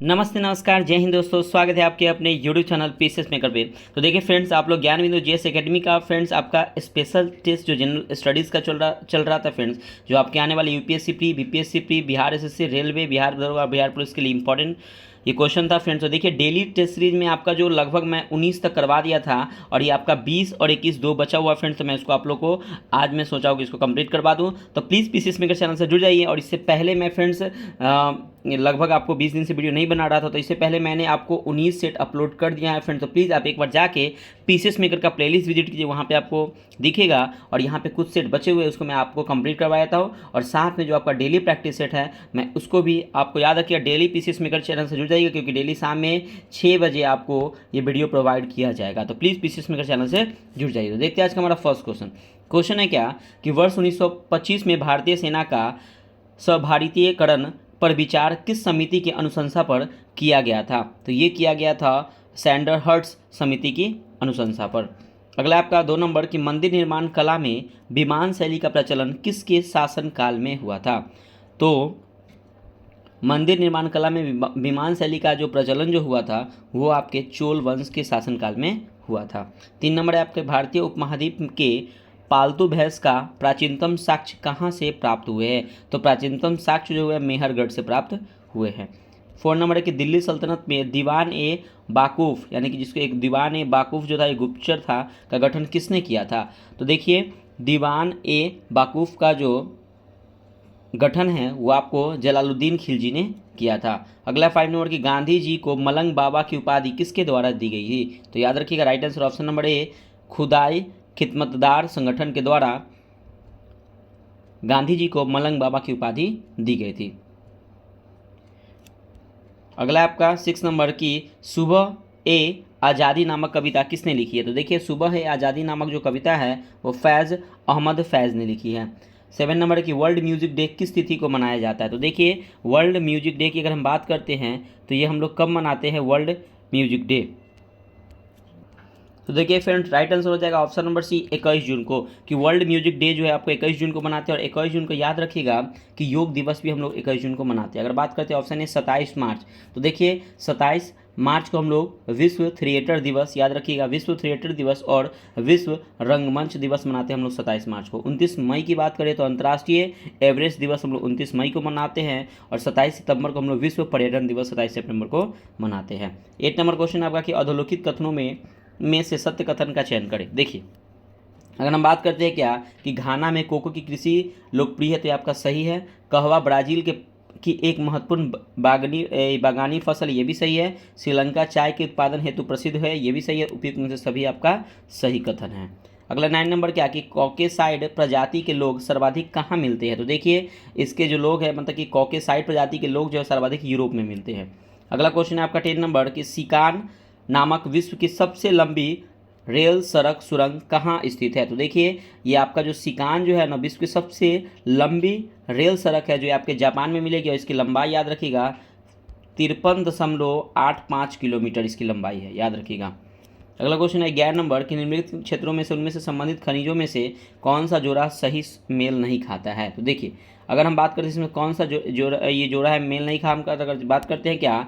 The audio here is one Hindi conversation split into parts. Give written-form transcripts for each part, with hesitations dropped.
नमस्ते नमस्कार जय हिंद दोस्तों, स्वागत है आपके अपने यूट्यूब चैनल पीसीएस मेकर पे। तो देखिए फ्रेंड्स, आप लोग ज्ञान बिंदु जीएस एकेडमी का फ्रेंड्स आपका स्पेशल टेस्ट जो जनरल स्टडीज़ का चल रहा था फ्रेंड्स, जो आपके आने वाले UPSC pre, BPSC pre, Bihar SSC, railway, Bihar दरोगा, बिहार पुलिस के लिए इंपॉर्टेंट ये क्वेश्चन था फ्रेंड्स। तो देखिए डेली टेस्ट सीरीज में आपका जो लगभग मैं 19 तक करवा दिया था और ये आपका 20 और 21 दो बचा हुआ फ्रेंड्स। तो मैं इसको आप लोग को आज मैं सोचा हूँ कि इसको कंप्लीट करवा दूँ। तो प्लीज़ पीसीएस मेकर चैनल से जुड़ जाइए। और इससे पहले मैं फ्रेंड्स लगभग आपको 20 दिन से वीडियो नहीं बना रहा था, तो इससे पहले मैंने आपको 19 सेट अपलोड कर दिया है फ्रेंड्स। तो प्लीज़ आप एक बार जाके पीसीएस मेकर का प्लेलिस्ट विजिट कीजिए, वहाँ पे आपको दिखेगा। और यहाँ पे कुछ सेट बचे हुए उसको मैं आपको कंप्लीट करवा देता हूँ। और साथ में जो आपका डेली प्रैक्टिस सेट है मैं उसको भी आपको याद रखिएगा, डेली पीसीएस मेकर चैनल से जुड़ जाइएगा, क्योंकि डेली शाम में 6 बजे आपको ये वीडियो प्रोवाइड किया जाएगा। तो प्लीज़ पीसीएस मेकर चैनल से जुड़ जाइए। तो देखते हैं आज का हमारा फर्स्ट क्वेश्चन है क्या कि वर्ष 1925 में भारतीय सेना का स्वभारतीयकरण पर विचार किस समिति की अनुशंसा पर किया गया था? तो ये किया गया था सैंडर हर्ट्स समिति की अनुशंसा पर। अगला आपका 2 नंबर कि मंदिर निर्माण कला में विमान शैली का प्रचलन किसके शासन काल में हुआ था? तो मंदिर निर्माण कला में विमान शैली का जो प्रचलन जो हुआ था वो आपके चोल वंश के शासनकाल में हुआ था। 3 नंबर है आपके भारतीय उपमहाद्वीप के पालतू भैंस का प्राचीनतम साक्ष्य कहाँ से प्राप्त हुए हैं? तो प्राचीनतम साक्ष्य जो है मेहरगढ़ से प्राप्त हुए हैं। 4 नंबर है कि दिल्ली सल्तनत में दीवान ए बाकूफ, यानी कि जिसको एक दीवान ए बाकूफ जो था एक गुप्तचर था, का गठन किसने किया था? तो देखिए दीवान ए बाकूफ का जो गठन है वो आपको जलालुद्दीन खिलजी ने किया था। अगला 5 नंबर की गांधी जी को मलंग बाबा की उपाधि किसके द्वारा दी गई थी? तो याद रखिएगा right answer option number A, खुदाई खिदमतदार संगठन के द्वारा गांधी जी को मलंग बाबा की उपाधि दी गई थी। अगला आपका 6 नंबर की सुबह ए आज़ादी नामक कविता किसने लिखी है? तो देखिए सुबह ए आज़ादी नामक जो कविता है वो फैज़ अहमद फैज़ ने लिखी है। 7 नंबर की वर्ल्ड म्यूजिक डे किस तिथि को मनाया जाता है? तो देखिए वर्ल्ड म्यूजिक डे की अगर हम बात करते हैं तो ये हम लोग कब मनाते हैं वर्ल्ड म्यूजिक डे? तो देखिए फ्रेंड्स राइट आंसर हो जाएगा ऑप्शन नंबर सी 21 जून को, कि वर्ल्ड म्यूजिक डे जो है आपको 21 जून को मनाते हैं। और 21 जून को याद रखिएगा कि योग दिवस भी हम लोग 21 जून को मनाते हैं। अगर बात करते हैं ऑप्शन ए 27 मार्च, तो देखिए 27 मार्च को हम लोग विश्व थिएटर दिवस, याद रखिएगा विश्व थिएटर दिवस और विश्व रंगमंच दिवस मनाते हैं हम लोग 27 मार्च को। 29 मई की बात करें तो अंतर्राष्ट्रीय एवरेस्ट दिवस हम लोग 29 मई को मनाते हैं। और 27 सितंबर को हम लोग विश्व पर्यटन दिवस 27 सितंबर को मनाते हैं। 8 नंबर क्वेश्चन आपका कि अधोलोकित कथनों में से सत्य कथन का चयन करें। देखिए अगर हम बात करते हैं क्या कि घाना में कोको की कृषि लोकप्रिय है, तो ये आपका सही है। कहवा ब्राज़ील की एक महत्वपूर्ण बागानी फसल, ये भी सही है। श्रीलंका चाय के उत्पादन हेतु प्रसिद्ध है, ये भी सही है। उपयुक्त में से सभी आपका सही कथन है। अगला 9 नंबर क्या कि कॉकेसाइड प्रजाति के लोग सर्वाधिक कहाँ मिलते हैं? तो देखिए इसके जो लोग हैं मतलब कि कॉकेसाइड प्रजाति के लोग जो है सर्वाधिक यूरोप में मिलते हैं। अगला क्वेश्चन है आपका 10 नंबर कि सिकान नामक विश्व की सबसे लंबी रेल सड़क सुरंग कहाँ स्थित है? तो देखिए ये आपका जो सिकान जो है ना विश्व की सबसे लंबी रेल सड़क है, जो आपके जापान में मिलेगी। और इसकी लंबाई याद रखिएगा 53.85 किलोमीटर इसकी लंबाई है, याद रखिएगा। अगला क्वेश्चन है 11 नंबर कि निम्नलिखित क्षेत्रों में से उनमें से संबंधित खनिजों में से कौन सा जोड़ा सही मेल नहीं खाता है? तो देखिए अगर हम बात करते हैं इसमें कौन सा ये जोड़ा है मेल नहीं खाता, अगर बात करते हैं क्या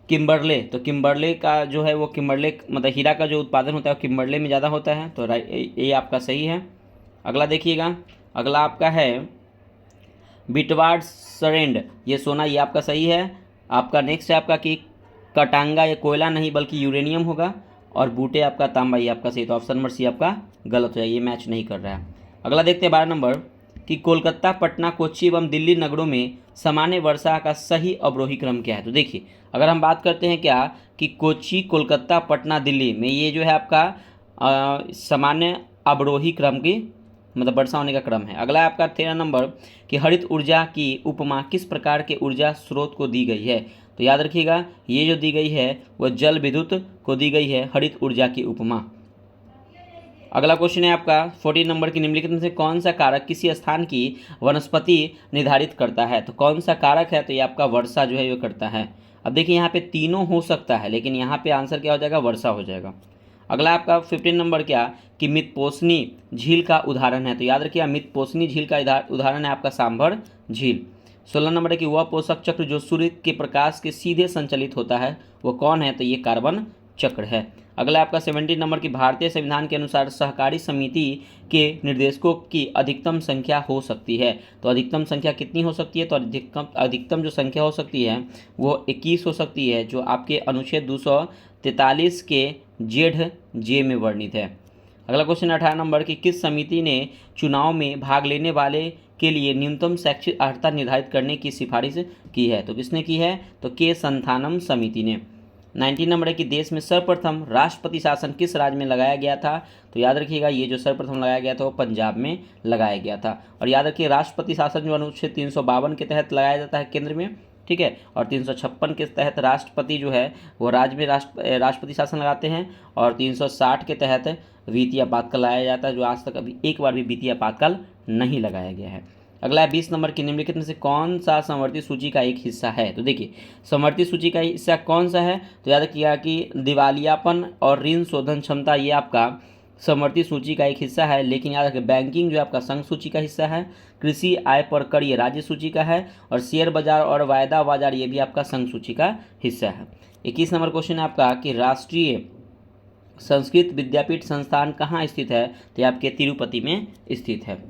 किम्बरले, तो किम्बरले का जो है वो किम्बरले मतलब हीरा का जो उत्पादन होता है वो किम्बरले में ज़्यादा होता है। तो ये आपका सही है। अगला देखिएगा, अगला आपका है बिटवार्ड सरेंड, ये सोना, ये आपका सही है। आपका नेक्स्ट है आपका कि कटांगा, ये कोयला नहीं बल्कि यूरेनियम होगा। और बूटे आपका तांबा, ये आपका सही। तो ऑप्शन नंबर सी आपका गलत हो जाए, ये मैच नहीं कर रहा है। अगला देखते हैं 12 नंबर कि कोलकाता, पटना, कोच्चि एवं दिल्ली नगरों में सामान्य वर्षा का सही अवरोही क्रम क्या है? तो देखिए अगर हम बात करते हैं क्या कि कोच्चि, कोलकाता, पटना, दिल्ली में ये जो है आपका सामान्य अवरोही क्रम की मतलब वर्षा होने का क्रम है। अगला है आपका 13 नंबर कि हरित ऊर्जा की उपमा किस प्रकार के ऊर्जा स्रोत को दी गई है? तो याद रखिएगा ये जो दी गई है वह जल विद्युत को दी गई है हरित ऊर्जा की उपमा। अगला क्वेश्चन है आपका 14 नंबर की निम्नलिखित में से कौन सा कारक किसी स्थान की वनस्पति निर्धारित करता है? तो कौन सा कारक है? तो ये आपका वर्षा जो है वो करता है। अब देखिए यहाँ पे तीनों हो सकता है, लेकिन यहाँ पे आंसर क्या हो जाएगा? वर्षा हो जाएगा। अगला आपका 15 नंबर क्या कि मितपोषणी झील का उदाहरण है? तो याद रखिए मितपोषणी झील का उदाहरण है आपका सांभर झील। 16 नंबर है कि वह पोषक चक्र जो सूर्य के प्रकाश के सीधे संचालित होता है वो कौन है, तो ये कार्बन चक्र है। अगला आपका 17 नंबर की भारतीय संविधान के अनुसार सहकारी समिति के निर्देशकों की अधिकतम संख्या हो सकती है, तो अधिकतम संख्या कितनी हो सकती है, तो अधिकतम जो संख्या हो सकती है वो 21 हो सकती है, जो आपके अनुच्छेद 243 के जेड जे में वर्णित है। अगला क्वेश्चन 18 नंबर की किस समिति ने चुनाव में भाग लेने वाले के लिए न्यूनतम शैक्षिक अर्हता निर्धारित करने की सिफारिश की है, तो किसने की है, तो के संथानम समिति ने। 19 नंबर है कि देश में सर्वप्रथम राष्ट्रपति शासन किस राज्य में लगाया गया था, तो याद रखिएगा ये जो सर्वप्रथम लगाया गया था वो पंजाब में लगाया गया था। और याद रखिए राष्ट्रपति शासन जो अनुच्छेद 352 के तहत लगाया जाता है केंद्र में, ठीक है, और 356 के तहत राष्ट्रपति जो है वो राज्य में राष्ट्रपति शासन लगाते हैं, और 360 के तहत वित्तीय आपातकाल लगाया जाता है, जो आज तक अभी एक बार भी वित्तीय आपातकाल नहीं लगाया गया है। अगला है 20 नंबर की निम्नलिखित में से कौन सा समवर्ती सूची का एक हिस्सा है, तो देखिए समवर्ती सूची का हिस्सा कौन सा है, तो याद रखिएगा कि दिवालियापन और ऋण शोधन क्षमता ये आपका समवर्ती सूची का एक हिस्सा है, लेकिन याद रखिए बैंकिंग जो आपका संघ सूची का हिस्सा है, कृषि आय पर कर ये राज्य सूची का है, और शेयर बाजार और वायदा बाजार ये भी आपका संघ सूची का हिस्सा है। 21 नंबर क्वेश्चन है आपका कि राष्ट्रीय संस्कृत विद्यापीठ संस्थान कहाँ स्थित है, तो ये आपके तिरुपति में स्थित है।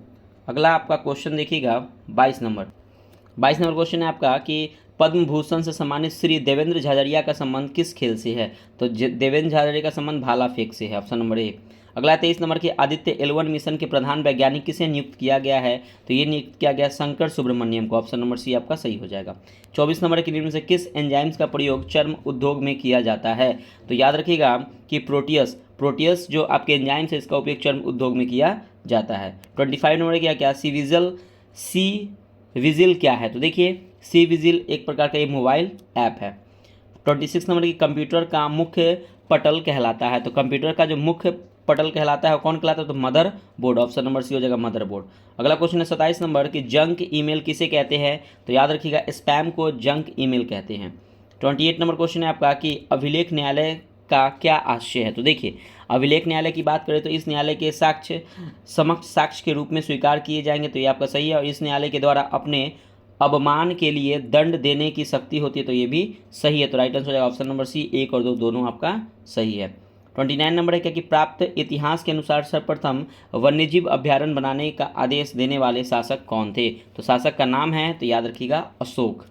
अगला आपका क्वेश्चन देखिएगा 22 नंबर क्वेश्चन है आपका कि पद्म भूषण से सम्मानित श्री देवेंद्र झाझड़िया का संबंध किस खेल से है, तो देवेंद्र झाझड़िया का संबंध भाला फेंक से है, ऑप्शन नंबर ए। अगला 23 नंबर की आदित्य L1 मिशन के प्रधान वैज्ञानिक किसे नियुक्त किया गया है, तो ये नियुक्त किया गया शंकर सुब्रमण्यम को, ऑप्शन नंबर सी आपका सही हो जाएगा। 24 नंबर की निम्न से किस एंजाइम्स का प्रयोग चर्म उद्योग में किया जाता है, तो याद रखिएगा कि प्रोटियस जो आपके एंजाइम्स है इसका उपयोग चर्म उद्योग में किया जाता है। 25 नंबर क्या सी विजिल क्या है, तो देखिए सी विजिल एक प्रकार का ये मोबाइल ऐप है। 26 नंबर की कंप्यूटर का मुख्य पटल कहलाता है, तो कंप्यूटर का जो मुख्य पटल कहलाता है कौन कहलाता है, तो mother board, option number C हो जाएगा मदर बोर्ड। अगला क्वेश्चन है 27 नंबर कि जंक ईमेल किसे कहते हैं, तो याद रखिएगा स्पैम को जंक ईमेल कहते हैं। 28 नंबर क्वेश्चन है आपका कि अभिलेख न्यायालय का क्या आशय है, तो देखिए अभिलेख न्यायालय की बात करें तो इस न्यायालय के समक्ष साक्ष्य के रूप में स्वीकार किए जाएंगे, तो ये आपका सही है, और इस न्यायालय के द्वारा अपने अवमान के लिए दंड देने की शक्ति होती है, तो ये भी सही है, तो राइट आंसर हो जाएगा ऑप्शन नंबर सी, 1 और 2 दोनों आपका सही है। 29 नंबर है क्या कि प्राप्त इतिहास के अनुसार सर्वप्रथम वन्यजीव अभ्यारण्य बनाने का आदेश देने वाले शासक कौन थे, तो शासक का नाम है, तो याद रखिएगा अशोक।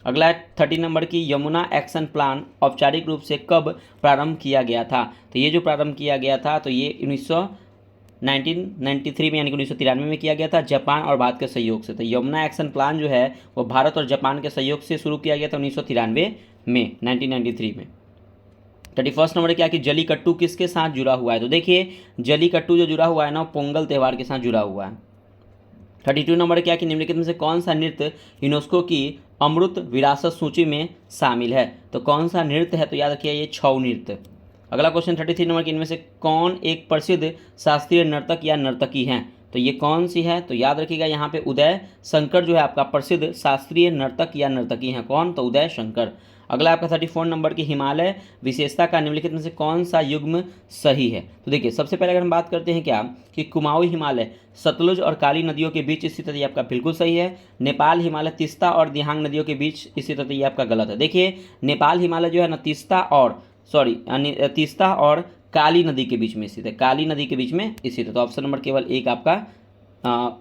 अगला है 30 नंबर की यमुना एक्शन प्लान औपचारिक रूप से कब प्रारंभ किया गया था, तो ये जो प्रारंभ किया गया था तो ये 1993 में यानी कि 1993 में किया गया था जापान और भारत के सहयोग से। तो यमुना एक्शन प्लान जो है वो भारत और जापान के सहयोग से शुरू किया गया था 1993 में 1993 में। 31 नंबर क्या कि जलीकट्टू किसके साथ जुड़ा हुआ है, तो देखिए जलीकट्टू जो जुड़ा हुआ है ना पोंगल त्यौहार के साथ जुड़ा हुआ है। 32 नंबर क्या कि निम्नलिखित में से कौन सा नृत्य यूनेस्को की अमृत विरासत सूची में शामिल है, तो कौन सा नृत्य है, तो याद रखिए ये छऊ नृत्य। अगला क्वेश्चन 33 नंबर की इनमें से कौन एक प्रसिद्ध शास्त्रीय नर्तक या नर्तकी हैं, तो ये कौन सी है, तो याद रखिएगा यहाँ पे उदय शंकर जो है आपका प्रसिद्ध शास्त्रीय नर्तक या नर्तकी हैं, कौन, तो उदय शंकर। अगला आपका 34 नंबर की हिमालय विशेषता का निम्नलिखित में से कौन सा युग्म सही है, तो देखिए सबसे पहले अगर हम बात करते हैं क्या कि कुमाऊं हिमालय सतलुज और काली नदियों के बीच स्थित है, ये आपका बिल्कुल सही है। नेपाल हिमालय तीस्ता और दिहांग नदियों के बीच स्थित है, ये आपका गलत है। देखिए नेपाल हिमालय जो है ना तीस्ता और काली नदी के बीच में स्थित है, काली नदी के बीच में स्थित है, तो ऑप्शन नंबर केवल एक आपका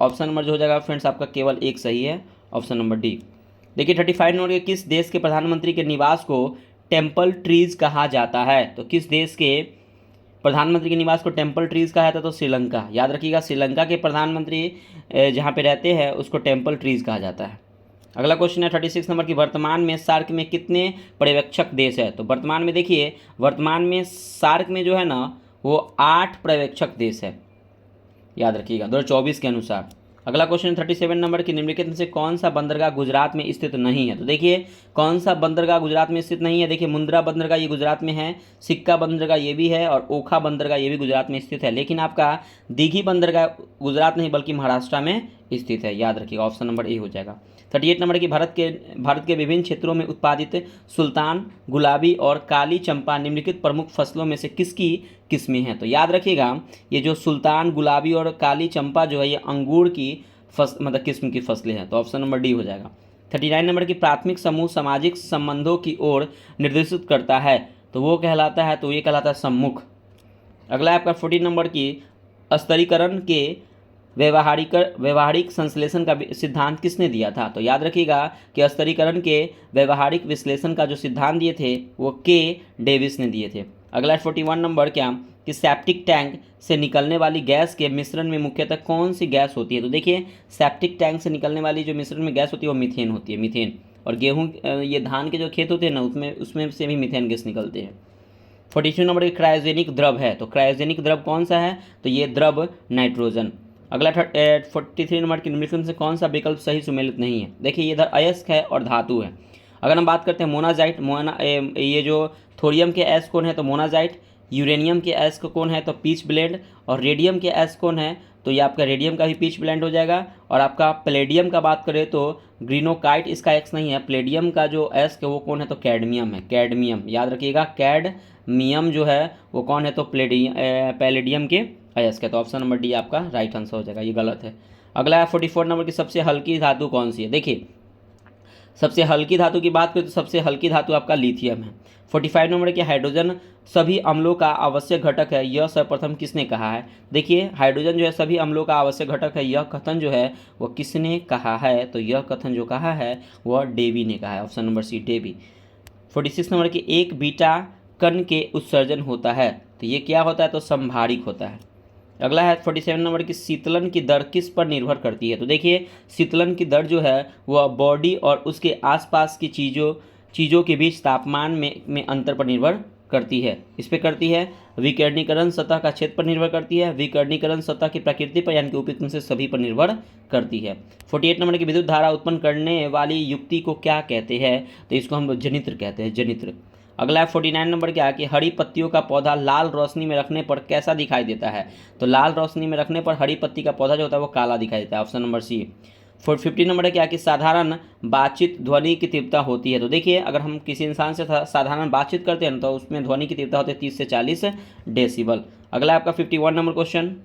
ऑप्शन नंबर जो हो जाएगा फ्रेंड्स आपका केवल एक सही है, ऑप्शन नंबर डी। देखिए 35 नंबर के किस देश के प्रधानमंत्री के निवास को टेम्पल ट्रीज कहा जाता है, तो किस देश के प्रधानमंत्री के निवास को टेम्पल ट्रीज कहा जाता है, तो श्रीलंका। याद रखिएगा श्रीलंका के प्रधानमंत्री जहाँ पे रहते हैं उसको टेम्पल ट्रीज कहा जाता है। अगला क्वेश्चन है 36 नंबर की वर्तमान में सार्क में कितने पर्यवेक्षक देश है, तो वर्तमान में देखिए वर्तमान में सार्क में जो है ना वो 8 पर्यवेक्षक देश है, याद रखिएगा 2024 के अनुसार। अगला क्वेश्चन 37 नंबर की निम्नलिखित में से कौन सा बंदरगाह गुजरात में स्थित नहीं है, तो देखिए कौन सा बंदरगाह गुजरात में स्थित नहीं है, देखिए मुंद्रा बंदरगाह ये गुजरात में है, सिक्का बंदरगाह ये भी है, और ओखा बंदरगाह ये भी गुजरात में स्थित है, लेकिन आपका दीघी बंदरगाह गुजरात नहीं बल्कि महाराष्ट्र में स्थित है, याद रखिएगा ऑप्शन नंबर ए हो जाएगा। 38 नंबर की भारत के विभिन्न क्षेत्रों में उत्पादित सुल्तान गुलाबी और काली चंपा निम्नलिखित प्रमुख फसलों में से किसकी किस्में हैं, तो याद रखिएगा ये जो सुल्तान गुलाबी और काली चंपा जो है ये अंगूर की मतलब किस्म की फसलें हैं, तो ऑप्शन नंबर डी हो जाएगा। 39 नंबर की प्राथमिक समूह सामाजिक संबंधों की ओर निर्देशित करता है, तो वो कहलाता है, तो ये कहलाता है सम्मुख। अगला है आपका 40 नंबर की स्तरीकरण के व्यवहारिक संश्लेषण का सिद्धांत किसने दिया था? तो याद रखिएगा कि स्तरीकरण के व्यवहारिक विश्लेषण का जो सिद्धांत दिए थे वो के डेविस ने दिए थे। अगला 41 नंबर क्या कि सेप्टिक टैंक से निकलने वाली गैस के मिश्रण में मुख्यतः कौन सी गैस होती है? तो देखिए सेप्टिक टैंक से निकलने वाली जो मिश्रण में गैस होती है वो मीथेन होती है, मीथेन। और गेहूँ ये धान के जो खेत होते हैं ना उसमें से भी मीथेन गैस निकलते हैं। 42 नंबर की क्रायोजेनिक द्रव है, तो क्रायोजेनिक द्रव कौन सा है? तो ये द्रव नाइट्रोजन। अगला 43 नंबर की निम्नलिखित से कौन सा विकल्प सही सुमेलित नहीं है? देखिए इधर अयस्क है और धातु है। अगर हम बात करते हैं मोनाजाइट, ये जो थोरियम के अयस्क कौन है? तो मोनाजाइट। यूरेनियम के अयस्क कौन है? तो पीच ब्लेंड। और रेडियम के अयस्क कौन है? तो ये आपका रेडियम का भी पीच ब्लेंड हो जाएगा। और आपका प्लेडियम का बात करें तो ग्रीनोकाइट इसका एक्स नहीं है। प्लेडियम का जो अयस्क है वो कौन है? तो कैडमियम है, कैडमियम। याद रखिएगा कैडमियम जो है वो कौन है? तो पैलेडियम के अयस्क है। तो ऑप्शन नंबर डी आपका राइट आंसर हो जाएगा, ये गलत है। अगला है 44 नंबर की सबसे हल्की धातु कौन सी है? देखिए सबसे हल्की धातु की बात करें तो सबसे हल्की धातु आपका लिथियम है। 45 नंबर की हाइड्रोजन सभी अम्लों का आवश्यक घटक है, यह सर्वप्रथम किसने कहा है? देखिए हाइड्रोजन जो है सभी अम्लों का आवश्यक घटक है, यह कथन जो है वो किसने कहा है? तो यह कथन जो कहा है वह डेवी ने कहा है, option number C Davy. 46 number की एक बीटा कण के उत्सर्जन होता है, तो ये क्या होता है? तो संभारिक होता है। अगला है 47 नंबर की शीतलन की दर किस पर निर्भर करती है? तो देखिए शीतलन की दर जो है वह बॉडी और उसके आसपास की चीज़ों के बीच तापमान में अंतर पर निर्भर करती है। इस पर करती है। विकिरणीकरण सतह का क्षेत्र पर निर्भर करती है। विकिरणीकरण सतह की प्रकृति पर यानी कि उपयुक्त में से सभी पर निर्भर करती है। 48 नंबर की विद्युत धारा उत्पन्न करने वाली युक्ति को क्या कहते हैं? तो इसको हम लोग जनित्र कहते हैं, जनित्र। अगला है 49 नंबर क्या कि हरी पत्तियों का पौधा लाल रोशनी में रखने पर कैसा दिखाई देता है? तो लाल रोशनी में रखने पर हरी पत्ती का पौधा जो होता है वो काला दिखाई देता है, ऑप्शन नंबर सी। 50 नंबर क्या कि साधारण बातचीत ध्वनि की तीव्रता होती है? तो देखिए अगर हम किसी इंसान से साधारण बातचीत करते हैं तो उसमें ध्वनि की तीव्रता होती है 30 से 40 डेसिबल। अगला आपका 51 नंबर क्वेश्चन।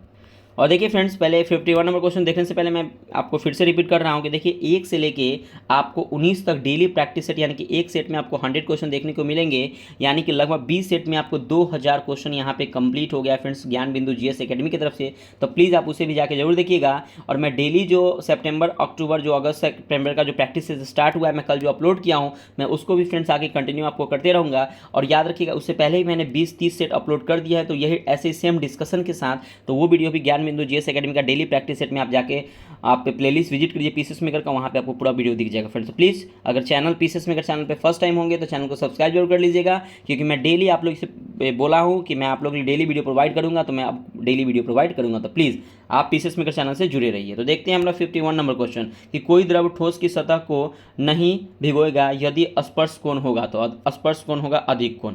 और देखिए फ्रेंड्स पहले 51 नंबर क्वेश्चन देखने से पहले मैं आपको फिर से रिपीट कर रहा हूँ कि देखिए 1 से लेके आपको 19 तक डेली प्रैक्टिस सेट यानी कि एक सेट में आपको 100 क्वेश्चन देखने को मिलेंगे, यानी कि लगभग 20 सेट में आपको 2000 क्वेश्चन यहाँ पे कंप्लीट हो गया फ्रेंड्स ज्ञान बिंदु जीएस एकेडमी की तरफ से। तो प्लीज़ आप उसे भी जाके जरूर देखिएगा। और मैं डेली जो सितंबर अक्टूबर जो अगस्त सितंबर का जो प्रैक्टिस स्टार्ट हुआ है, मैं कल जो अपलोड किया हूँ मैं उसको भी फ्रेंड्स आगे कंटिन्यू आपको करते रहूँगा। और याद रखिएगा उससे पहले ही मैंने 20-30 सेट अपलोड कर दिया है, तो यही ऐसे सेम डिस्कशन के साथ, तो वो वीडियो भी ज्ञान बिंदु जीएस एकेडमी का डेली प्रैक्टिस सेट में आप जाके आप प्लेलिस्ट विजिट करिए पीसेस मेकर का, वहाँ पे आपको पूरा वीडियो दिख जाएगा फ्रेंड्स। प्लीज़ अगर चैनल पीसेस मेकर चैनल पे फर्स्ट टाइम होंगे तो चैनल को सब्सक्राइब जरूर कर लीजिएगा, क्योंकि मैं डेली आप लोग से बोला हूँ कि मैं आप लोग के लिए डेली वीडियो प्रोवाइड करूँगा, तो मैं अब डेली वीडियो प्रोवाइड करूँगा, तो प्लीज़ आप पीसेस मेकर चैनल से जुड़े रहिए। तो देखते हैं हम लोग 51 नंबर क्वेश्चन कि कोई द्रव ठोस की सतह को नहीं भिगोएगा यदि स्पर्श कोण होगा, तो स्पर्श कोण होगा अधिक कोण,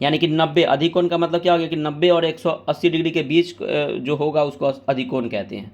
यानी कि 90। अधिक कोण का मतलब क्या हो गया कि 90 और 180 डिग्री के बीच जो होगा उसको अधिक कोण कहते हैं।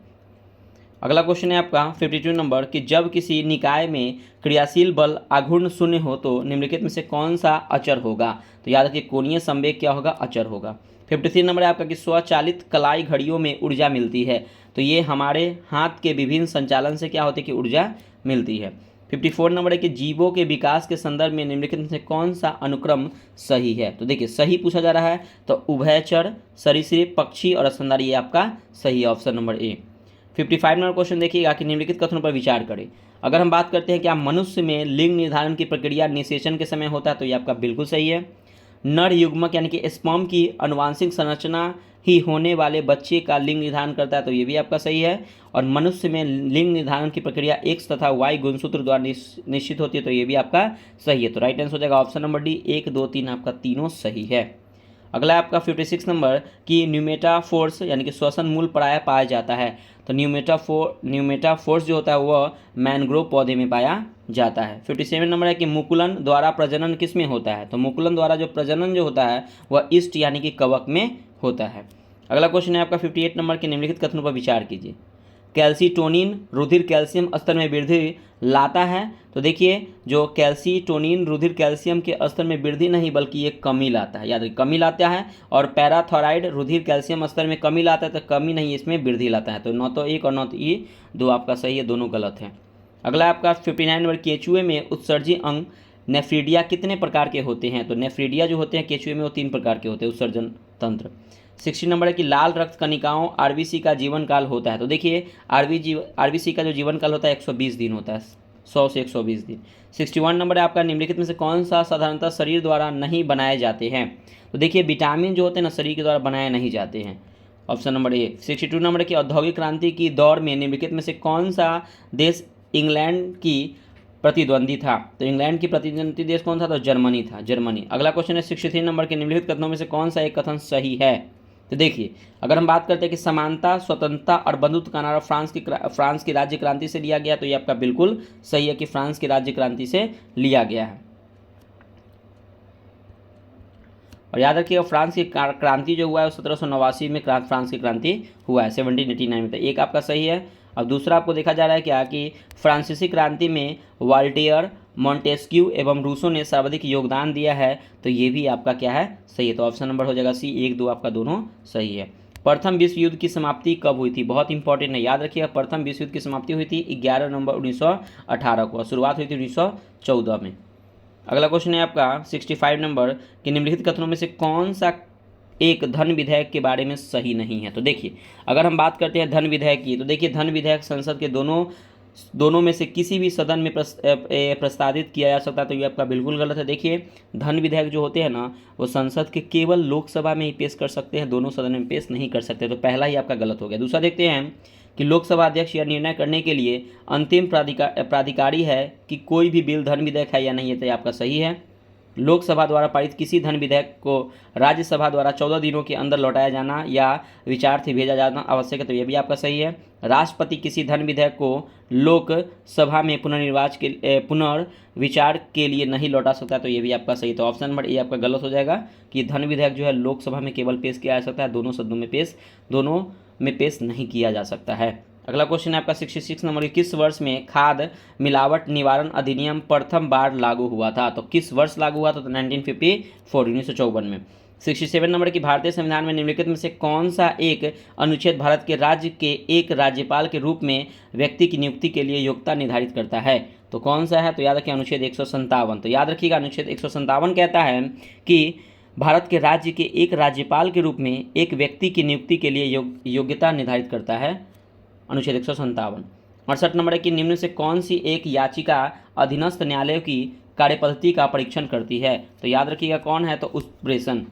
अगला क्वेश्चन है आपका 52 नंबर कि जब किसी निकाय में क्रियाशील बल आघूर्ण शून्य हो तो निम्नलिखित में से कौन सा अचर होगा? तो याद रखिए कोणीय संवेग क्या होगा? अचर होगा। 53 नंबर है आपका कि स्वचालित कलाई घड़ियों में ऊर्जा मिलती है, तो ये हमारे हाथ के विभिन्न संचालन से क्या होती है कि ऊर्जा मिलती है। 54 नंबर है कि जीवों के विकास के संदर्भ में निम्नलिखित में से कौन सा अनुक्रम सही है? तो देखिए सही पूछा जा रहा है, तो उभयचर, सरीसृप, पक्षी और स्तनधारी, ये आपका सही है, option number A. 55 number question देखिएगा कि निम्नलिखित कथनों पर विचार करें। अगर हम बात करते हैं कि मनुष्य में लिंग निर्धारण की प्रक्रिया निषेचन के समय होता है, तो ये आपका बिल्कुल सही है। नर युग्मक यानी कि स्पर्म की अनुवांशिक संरचना ही होने वाले बच्चे का लिंग निर्धारण करता है, तो ये भी आपका सही है। और मनुष्य में लिंग निर्धारण की प्रक्रिया X तथा Y गुणसूत्र द्वारा निश्चित होती है, तो ये भी आपका सही है। तो राइट आंसर हो जाएगा ऑप्शन नंबर डी, 1, 2, 3 आपका तीनों सही है। अगला आपका 56 नंबर कि न्यूमेटाफोर्स यानी कि श्वसन मूल प्रायः पाया जाता है, तो न्यूमेटाफोर्स जो होता है वह मैनग्रोव पौधे में पाया जाता है। 57 नंबर है कि मुकुलन द्वारा प्रजनन किस में होता है? तो मुकुलन द्वारा जो प्रजनन जो होता है वह ईस्ट यानी कि कवक में होता है। अगला क्वेश्चन है आपका 58 नंबर के निम्नलिखित कथनों पर विचार कीजिए। कैल्सीटोनिन रुधिर कैल्शियम स्तर में वृद्धि लाता है, तो देखिए जो कैल्सीटोनिन रुधिर कैल्शियम के स्तर में वृद्धि नहीं बल्कि ये कमी लाता है, याद रखिए कमी लाता है। और पैराथोराइड रुधिर कैल्शियम स्तर में कमी लाता है, तो कमी नहीं इसमें वृद्धि लाता है। तो न तो एक और न तो ये दो आपका सही है, दोनों गलत है। अगला आपका 59 नंबर, केचुए में उत्सर्जी अंग नेफ्रीडिया कितने प्रकार के होते हैं? तो नेफ्रीडिया जो होते हैं केचुए में वो 3 प्रकार के होते हैं उत्सर्जन तंत्र। 60 नंबर है कि लाल रक्त कणिकाओं आरबीसी का जीवन काल होता है। तो देखिए आरबीसी का जो जीवन काल होता है 120 दिन होता है, 100 से 120 दिन। 61 नंबर है आपका, निम्नलिखित में से कौन सा साधारणतः शरीर द्वारा नहीं बनाए जाते हैं? तो देखिए विटामिन जो होते हैं ना शरीर के द्वारा बनाए नहीं जाते हैं, ऑप्शन नंबर ए। 62 नंबर की, औद्योगिक क्रांति की दौर में निम्नलिखित में से कौन सा देश इंग्लैंड की प्रतिद्वंदी था? तो इंग्लैंड की प्रतिद्वंदी देश कौन था? तो जर्मनी था, जर्मनी। अगला क्वेश्चन है 63 नंबर के, निम्नलिखित कथनों में से कौन सा एक कथन सही है? तो देखिए अगर हम बात करते हैं कि समानता, स्वतंत्रता और बंधुत्व का नारा फ्रांस की राज्य क्रांति से लिया गया, तो ये आपका बिल्कुल सही है कि फ्रांस की राज्य क्रांति से लिया गया है। और याद रखिएगा फ्रांस की क्रांति जो हुआ है 1789 में फ्रांस की क्रांति हुआ है, 1789 में। तो एक आपका सही है। अब दूसरा आपको देखा जा रहा है क्या कि फ्रांसीसी क्रांति में वाल्टेयर, मॉन्टेस्क्यू एवं रूसो ने सर्वाधिक योगदान दिया है, तो ये भी आपका क्या है? सही है। तो ऑप्शन नंबर हो जाएगा सी, 1, 2 आपका दोनों सही है। प्रथम विश्व युद्ध की समाप्ति कब हुई थी? बहुत इंपॉर्टेंट है, याद रखिएगा। प्रथम विश्व युद्ध की समाप्ति हुई थी 11 नवंबर 1918 को, शुरुआत हुई थी 1914 में। अगला क्वेश्चन है आपका 65 नंबर कि निम्नलिखित कथनों में से कौन सा एक धन विधेयक के बारे में सही नहीं है? तो देखिए अगर हम बात करते हैं धन विधेयक की, तो देखिए धन विधेयक संसद के दोनों में से किसी भी सदन में प्रस्तावित किया जा सकता है, तो ये आपका बिल्कुल गलत है। देखिए धन विधेयक जो होते हैं ना वो संसद के केवल लोकसभा में ही पेश कर सकते हैं, दोनों सदन में पेश नहीं कर सकते, तो पहला ही आपका गलत हो गया। दूसरा देखते हैं कि लोकसभा अध्यक्ष यह निर्णय करने के लिए अंतिम प्राधिकारी है कि कोई भी बिल धन विधेयक है या नहीं है, तो ये आपका सही है। लोकसभा द्वारा पारित किसी धन विधेयक को राज्यसभा द्वारा 14 दिनों के अंदर लौटाया जाना या विचार से भेजा जाना आवश्यक है, तो ये भी आपका सही है। राष्ट्रपति किसी धन विधेयक को लोकसभा में पुनर्विचार के लिए नहीं लौटा सकता, तो ये भी आपका सही। तो ऑप्शन नंबर ए आपका गलत हो जाएगा कि धन विधेयक जो है लोकसभा में केवल पेश किया जा सकता है, दोनों में पेश नहीं किया जा सकता है। अगला क्वेश्चन है आपका 66 नंबर, किस वर्ष में खाद्य मिलावट निवारण अधिनियम प्रथम बार लागू हुआ था? तो किस वर्ष लागू हुआ था? तो 1954 में। 67 नंबर की, भारतीय संविधान में निम्नलिखित में से कौन सा एक अनुच्छेद भारत के राज्य के एक राज्यपाल के रूप में व्यक्ति की नियुक्ति के लिए योग्यता निर्धारित करता है? तो कौन सा है? तो याद रखिए अनुच्छेद 157। तो याद रखिएगा अनुच्छेद 157 कहता है कि भारत के राज्य के एक राज्यपाल के रूप में एक व्यक्ति की नियुक्ति के लिए योग्यता निर्धारित करता है, अनुच्छेद 157। 68 नंबर है कि निम्न से कौन सी एक याचिका अधीनस्थ न्यायालय की कार्यपद्धति का परीक्षण करती है? तो याद रखिएगा कौन है? तो उत्प्रेषण।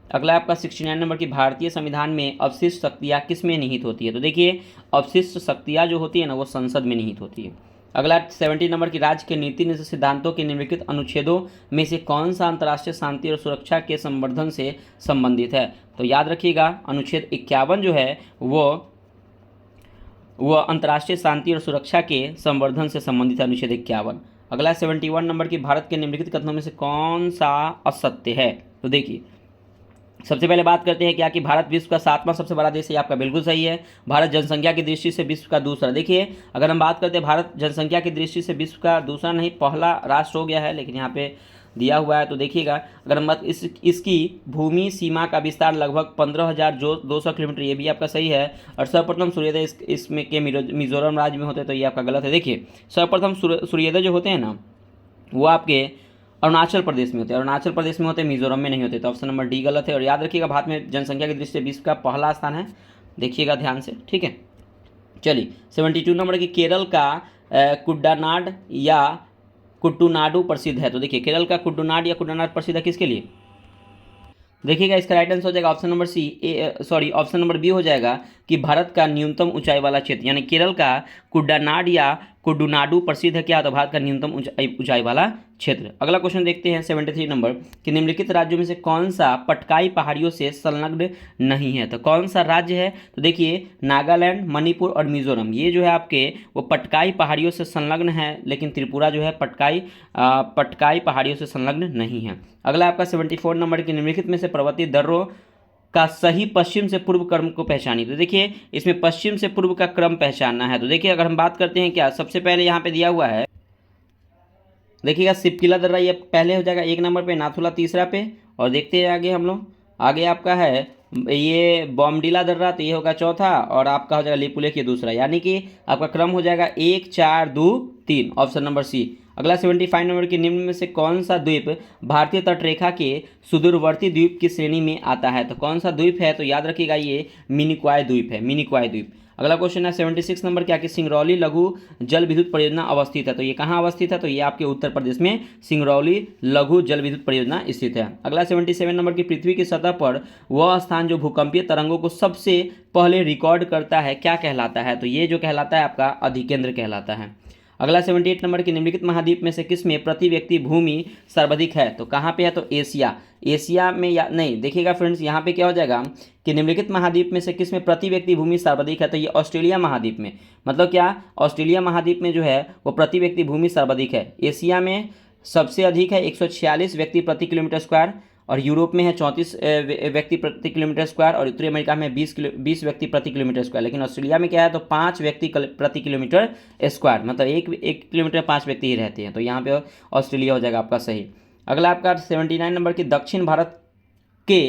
अगला आपका 69 नंबर की, भारतीय संविधान में अवशिष्ट शक्तियाँ किस में निहित होती है? तो देखिए अवशिष्ट शक्तियाँ जो होती है ना वो संसद में निहित होती है। अगला 70 नंबर की, राज्य के नीति सिद्धांतों के निम्नलिखित अनुच्छेदों में से कौन सा अंतर्राष्ट्रीय शांति और सुरक्षा के संवर्धन से संबंधित है? तो याद रखिएगा अनुच्छेद 51 जो है वो अंतर्राष्ट्रीय शांति और सुरक्षा के संवर्धन से संबंधित है, अनुच्छेद 51। अगला 71 नंबर की, भारत के निम्नलिखित कथनों में से कौन सा असत्य है? तो देखिए सबसे पहले बात करते हैं क्या कि भारत विश्व का 7वां सबसे बड़ा देश है, आपका बिल्कुल सही है। भारत जनसंख्या की दृष्टि से विश्व का दूसरा, देखिए अगर हम बात करते हैं भारत जनसंख्या की दृष्टि से विश्व का दूसरा नहीं पहला राष्ट्र हो गया है, लेकिन यहाँ पे दिया हुआ है। तो देखिएगा अगर हम इसकी भूमि सीमा का विस्तार लगभग 15,200 किलोमीटर, ये भी आपका सही है। और सर्वप्रथम सूर्योदय इसमें के मिजोरम राज्य में होते हैं, तो ये आपका गलत है। देखिए सर्वप्रथम सूर्योदय जो होते हैं ना वो आपके अरुणाचल प्रदेश में होते हैं, अरुणाचल प्रदेश में होते हैं, मिजोरम में नहीं होते, तो ऑप्शन नंबर डी गलत है। और याद रखिएगा भारत में जनसंख्या की दृष्टि से विश्व का पहला स्थान है, देखिएगा ध्यान से, ठीक है। चलिए 72 नंबर की, केरल का कुड्डानाड या कुट्टूनाडु प्रसिद्ध है? तो देखिए केरल का कुड्डूनाड या कुड्डानाड प्रसिद्ध है किसके लिए? देखिएगा इसका राइट आंसर हो जाएगा option number option number B हो जाएगा कि भारत का न्यूनतम ऊंचाई वाला क्षेत्र, यानी केरल का कुड्डानाड या कुड्डूनाडु प्रसिद्ध है क्या? तो भारत का न्यूनतम ऊंचाई वाला क्षेत्र। अगला क्वेश्चन देखते हैं 73 नंबर कि निम्नलिखित राज्यों में से कौन सा पटकाई पहाड़ियों से संलग्न नहीं है? तो कौन सा राज्य है? तो देखिए नागालैंड, मणिपुर और मिजोरम, ये जो है आपके वो पटकाई पहाड़ियों से संलग्न है, लेकिन त्रिपुरा जो है पटकाई पहाड़ियों से संलग्न नहीं है। अगला आपका 74 नंबर की, निम्नलिखित में से पर्वतीय दर्रों का सही पश्चिम से पूर्व क्रम को पहचानिए। तो देखिए इसमें पश्चिम से पूर्व का क्रम पहचानना है। तो देखिए अगर हम बात करते हैं क्या, सबसे पहले यहाँ पे दिया हुआ है, देखिएगा सिपकिला दर्रा ये पहले हो जाएगा 1 नंबर पे, नाथुला तीसरा पे, और देखते हैं आगे हम लोग आगे आपका है ये बॉमडिला दर्रा, तो ये होगा चौथा, और आपका हो जाएगा लिपुलेख ये दूसरा, यानी कि आपका क्रम हो जाएगा 1 4 2 3, ऑप्शन नंबर सी। अगला 75 नंबर की निम्न में से कौन सा द्वीप भारतीय तटरेखा के सुदूरवर्ती द्वीप की श्रेणी में आता है? तो कौन सा द्वीप है? तो याद रखिएगा ये मिनिकॉय द्वीप है, मिनिकॉय द्वीप। अगला क्वेश्चन है 76 नंबर क्या कि सिंगरौली लघु जल विद्युत परियोजना अवस्थित है? तो ये कहाँ अवस्थित है? तो ये आपके उत्तर प्रदेश में सिंगरौली लघु जल विद्युत परियोजना स्थित है। अगला 77 नंबर की पृथ्वी की सतह पर वह स्थान जो भूकंपीय तरंगों को सबसे पहले रिकॉर्ड करता है क्या कहलाता है? तो ये जो कहलाता है आपका अधिकेंद्र कहलाता है। अगला 78 नंबर की निम्नलिखित महाद्वीप में से किस में प्रति व्यक्ति भूमि सर्वाधिक है? तो कहाँ पे है? तो एशिया, एशिया में या नहीं, देखिएगा फ्रेंड्स यहाँ पे क्या हो जाएगा कि निम्नलिखित महाद्वीप में से किस में प्रति व्यक्ति भूमि सर्वाधिक है? तो ये ऑस्ट्रेलिया महाद्वीप में, मतलब क्या ऑस्ट्रेलिया महाद्वीप में जो है वो प्रति व्यक्ति भूमि सर्वाधिक है। एशिया में सबसे अधिक है 146 व्यक्ति प्रति किलोमीटर स्क्वायर, और यूरोप में है 34 व्यक्ति प्रति किलोमीटर स्क्वायर, और उत्तरी अमेरिका में 20 व्यक्ति प्रति किलोमीटर स्क्वायर। लेकिन ऑस्ट्रेलिया में क्या है? तो 5 व्यक्ति प्रति किलोमीटर स्क्वायर, मतलब एक किलोमीटर 5 व्यक्ति ही रहते हैं। तो यहाँ पे ऑस्ट्रेलिया हो जाएगा आपका सही। अगला आपका 79 नंबर की दक्षिण भारत के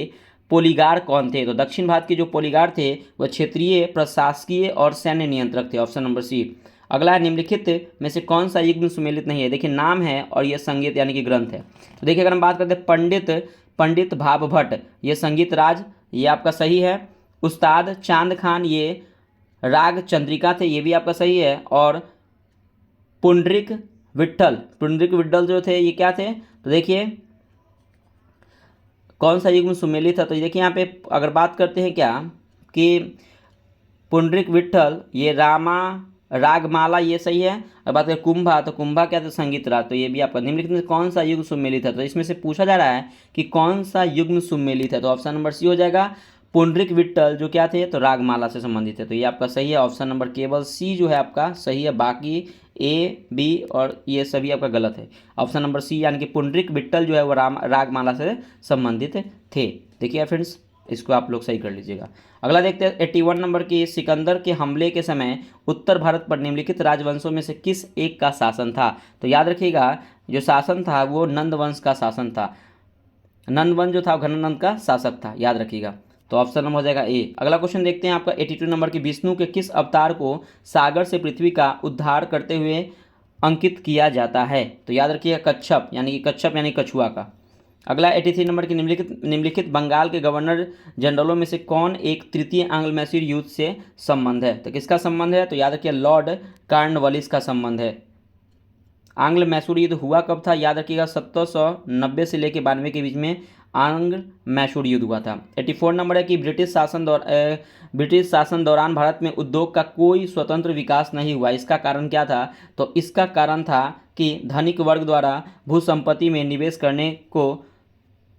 पोलीगार कौन थे? तो दक्षिण भारत के जो पोलीगार थे वह क्षेत्रीय, प्रशासकीय और सैन्य नियंत्रक थे, ऑप्शन नंबर सी। अगला निम्नलिखित में से कौन सा युग्म सुमेलित नहीं है? देखिए नाम है और यह संगीत यानी कि ग्रंथ है। तो देखिए अगर हम बात करते हैं पंडित भाभ भट्ट, ये संगीत राज, ये आपका सही है। उस्ताद चांद खान, ये राग चंद्रिका थे, ये भी आपका सही है। और पुंडरिक विट्ठल जो थे ये क्या थे? तो देखिए कौन सा युग्म सुमेलित है? तो देखिए यहाँ पे अगर बात करते हैं क्या कि पुंडरिक विट्ठल ये रागमाला, ये सही है। और बात करें कुंभा, तो कुंभा क्या था? संगीत राग, तो ये भी आपका। निम्नलिखित में कौन सा युग्म सुमेलित है? तो इसमें से पूछा जा रहा है कि कौन सा युग्म सुमेलित है, तो ऑप्शन नंबर सी हो जाएगा। पुंडरिक विट्ठल जो क्या थे? तो रागमाला से संबंधित है, तो ये आपका सही है। ऑप्शन नंबर केवल सी जो है आपका सही है, बाकी ए बी और ये सभी आपका गलत है। ऑप्शन नंबर सी यानी कि पुंडरिक विट्ठल जो है वो रागमाला से संबंधित थे। देखिए फ्रेंड्स, इसको आप लोग सही कर लीजिएगा। अगला देखते हैं 81 नंबर की, सिकंदर के हमले के समय उत्तर भारत पर निम्नलिखित राजवंशों में से किस एक का शासन था? तो याद रखिएगा जो शासन था वो नंद वंश का शासन था। नंद वंश जो था घनानंद का शासक था, याद रखिएगा। तो ऑप्शन नंबर हो जाएगा ए। अगला क्वेश्चन देखते हैं आपका 82 नंबर की, विष्णु के किस अवतार को सागर से पृथ्वी का उद्धार करते हुए अंकित किया जाता है? तो याद रखिएगा कच्छप यानी कछुआ का। अगला 83 नंबर की, निम्नलिखित बंगाल के गवर्नर जनरलों में से कौन एक तृतीय एंग्लो मैसूर युद्ध से संबंध है? तो किसका संबंध है? तो याद रखिए लॉर्ड कॉर्नवालिस का संबंध है। आंग्ल मैसूर युद्ध हुआ कब था? याद रखिएगा 1790 से लेकर 92 के बीच में आंग्ल मैसूर युद्ध हुआ था। 84 नंबर है कि ब्रिटिश शासन दौरान भारत में उद्योग का कोई स्वतंत्र विकास नहीं हुआ, इसका कारण क्या था? तो इसका कारण था कि धनिक वर्ग द्वारा भूसंपत्ति में निवेश करने को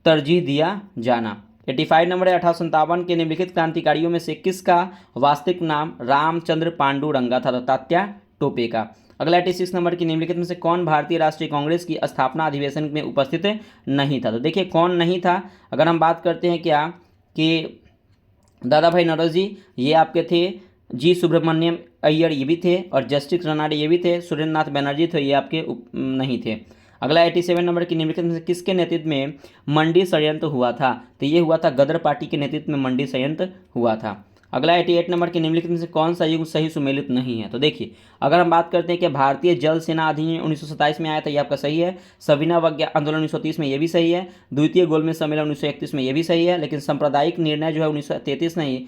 तरजीह दिया जाना। 85 नंबर है 1857 के निम्नलिखित क्रांतिकारियों में से किसका वास्तविक नाम रामचंद्र पांडुरंगा था? तो तात्या टोपे का। अगला 86 नंबर की, निम्नलिखित में से कौन भारतीय राष्ट्रीय कांग्रेस की स्थापना अधिवेशन में उपस्थित नहीं था? तो देखिए कौन नहीं था, अगर हम बात करते हैं क्या कि दादा भाई नौरोजी ये आपके थे, जी सुब्रमण्यम अय्यर ये भी थे, और जस्टिस रनाडे ये भी थे, सुरेंद्र नाथ बनर्जी थे, ये आपके नहीं थे। अगला 87 नंबर की, निम्नलिखित में से किसके नेतृत्व में मंडी षड्यंत्र हुआ था? तो ये हुआ था गदर पार्टी के नेतृत्व में मंडी षड्यंत्र हुआ था। अगला 88 नंबर की, निम्नलिखित में से कौन सा युग सही सुमेलित नहीं है? तो देखिए अगर हम बात करते हैं कि भारतीय जल सेना अधिनियम 1927 में आया था, ये आपका सही है। सविना वज्ञा आंदोलन 1930 में, ये भी सही है। द्वितीय गोलमेज सम्मेलन 1931 में, ये भी सही है। लेकिन सांप्रदायिक निर्णय जो है 1933 नहीं,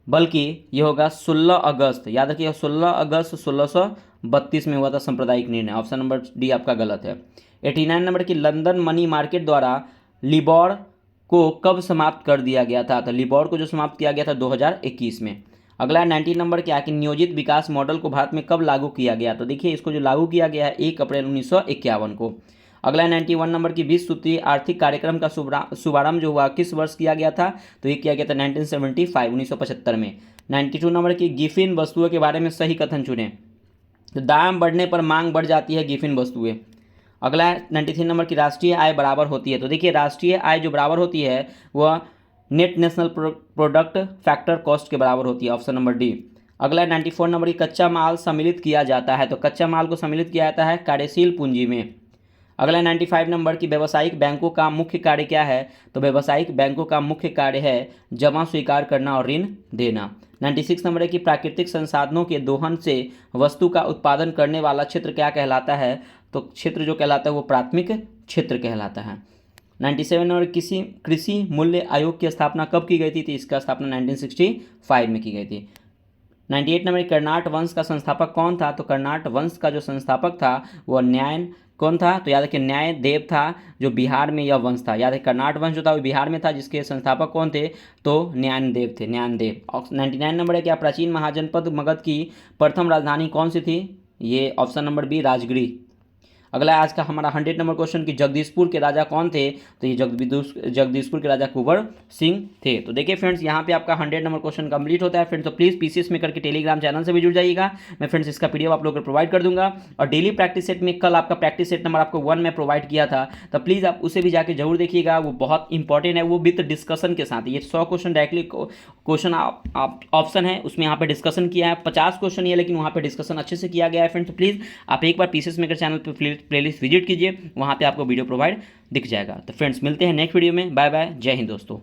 बल्कि ये होगा 16 अगस्त, याद रखिए 16 अगस्त 1632 में हुआ था सांप्रदायिक निर्णय। ऑप्शन नंबर डी आपका गलत है। 89 नंबर की, लंदन मनी मार्केट द्वारा लिबॉर को कब समाप्त कर दिया गया था? तो लिबॉर को जो समाप्त किया गया था 2021 में। अगला 90 नंबर क्या कि नियोजित विकास मॉडल को भारत में कब लागू किया गया? तो देखिए इसको जो लागू किया गया है 1 अप्रैल 1951 को। अगला 91 नंबर की, 20 सूत्रीय आर्थिक कार्यक्रम का शुभारंभ जो हुआ किस वर्ष किया गया था? तो ये किया गया था 1975 में। 92 नंबर की, गिफिन वस्तुओं के बारे में सही कथन चुनें। तो दाम बढ़ने पर मांग बढ़ जाती है गिफिन वस्तुएं। अगला 93 नंबर की, राष्ट्रीय आय बराबर होती है। तो देखिए राष्ट्रीय आय जो बराबर होती है वह net national product factor cost के बराबर होती है। Option number D. अगला 94 नंबर की, कच्चा माल सम्मिलित किया जाता है। तो कच्चा माल को सम्मिलित किया जाता है कार्यशील पूंजी में। अगला 95 नंबर की व्यावसायिक बैंकों का मुख्य कार्य क्या है? तो व्यावसायिक बैंकों का मुख्य कार्य है जमा स्वीकार करना और ऋण देना। 96 नंबर है कि प्राकृतिक संसाधनों के दोहन से वस्तु का उत्पादन करने वाला क्षेत्र क्या कहलाता है? तो क्षेत्र जो कहलाता है वो प्राथमिक क्षेत्र कहलाता है। 97 नंबर किसी कृषि मूल्य आयोग की स्थापना कब की गई थी? तो इसका स्थापना 1965 में की गई थी। 98 नंबर कर्नाट वंश का संस्थापक कौन था? तो कर्नाट वंश का जो संस्थापक था वह न्याय कौन था? तो याद रखिए न्याय देव था, जो बिहार में यह वंश था। याद है कर्नाट वंश जो था वो बिहार में था, जिसके संस्थापक कौन थे? तो न्याय देव थे, न्याय देव। और 99 नंबर है क्या प्राचीन महाजनपद मगध की प्रथम राजधानी कौन सी थी? ये ऑप्शन नंबर बी राजगिरी। अगला आज का हमारा 100 नंबर क्वेश्चन कि जगदीशपुर के राजा कौन थे? तो ये जगदीशपुर के राजा कुंवर सिंह थे। तो देखिए फ्रेंड्स यहाँ पे आपका 100 नंबर क्वेश्चन कंप्लीट होता है फ्रेंड्स। तो प्लीज़ पीसीएस मेकर के टेलीग्राम चैनल से भी जुड़ जाइएगा। मैं फ्रेंड्स इसका पीडीएफ आप लोगों को प्रोवाइड कर दूंगा। और डेली प्रैक्टिस सेट में कल आपका प्रैक्टिस सेट नंबर आपको 1 में प्रोवाइड किया था, तो प्लीज़ आप उसे भी जाके जरूर देखिएगा, वो बहुत इंपॉर्टेंट है, वो विद डिस्कशन के साथ। ये 100 क्वेश्चन डायरेक्टली क्वेश्चन ऑप्शन है उसमें यहाँ पे डिस्कशन किया है, 50 क्वेश्चन ये, लेकिन वहाँ पे डिस्कशन अच्छे से किया गया है फ्रेंड्स। तो प्लीज़ आप एक बार पीसीएस मेकर चैनल पर प्लेलिस्ट विजिट कीजिए, वहाँ पे आपको वीडियो प्रोवाइड दिख जाएगा। तो फ्रेंड्स मिलते हैं नेक्स्ट वीडियो में। बाय बाय, जय हिंद दोस्तों।